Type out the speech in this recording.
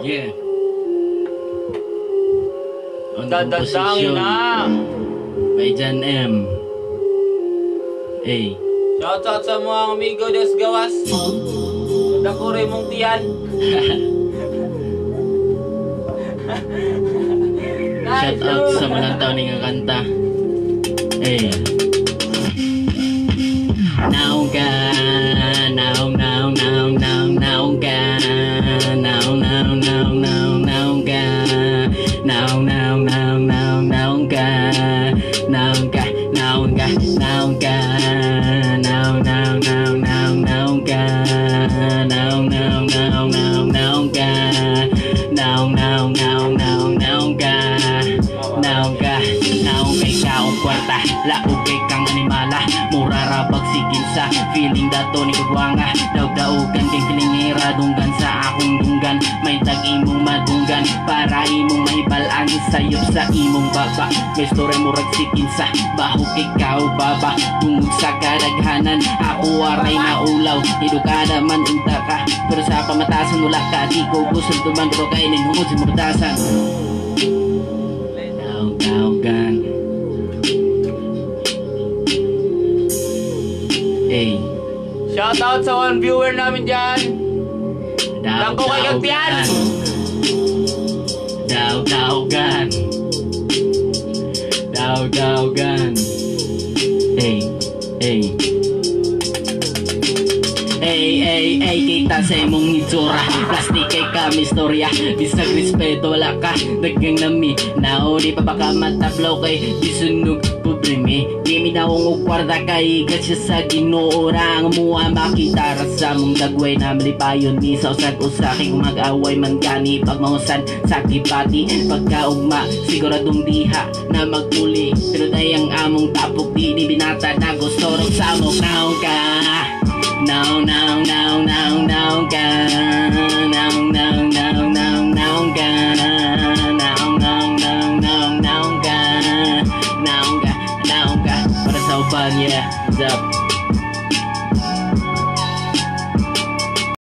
Yeah. On Dadadangin composition na. by John M. Hey. Shoutout sa mga amigo des gawas. Dako rin mong tiyan. Shout out sa mga tao nga kanta. Hey. Naong ka, naong ka, naong ka, naong ka, naong ka, laog kay kang animala, mura ra pagsigin sa feeling dato ni kagwanga, daog-daogan kay kilingira dunggan sa akong dunggan, may tag imong madunggan para imong mahibalaan sayop sa imong baba, may story mo ragsikin sa bahog ikaw baba, tungod sa kadaghanan ako aray na ulaw, edukada man unta ka pero sa pamatasan wala ka, di ko gusto tuman pero kainin hungod sa mabatasan. Daog-daogan. Hey. Shoutout sa one viewer namin dyan. Dangko kay Kagtian. Daog-daogan. Daog-daogan. Hey. Hey. Ay, kita sa imong itsura, plastic kay kami istorya, bisag respeto wala ka, dagang nami, nao di pa baka matablaw kay bisunog problemi, di minawong og kwarta kay gasya sa Ginoo ra ang mua makita ra sa mong dagway na malipayon ni sa usag-usa kay kung mag-away man gani pag mausan sa kipati, pagkaugma siguradong diha na magtuli, pero dayang among tapok di ni binata na gusto ro sa among naong ka. Now ka, now ka, para sa upan, yeah, what's up?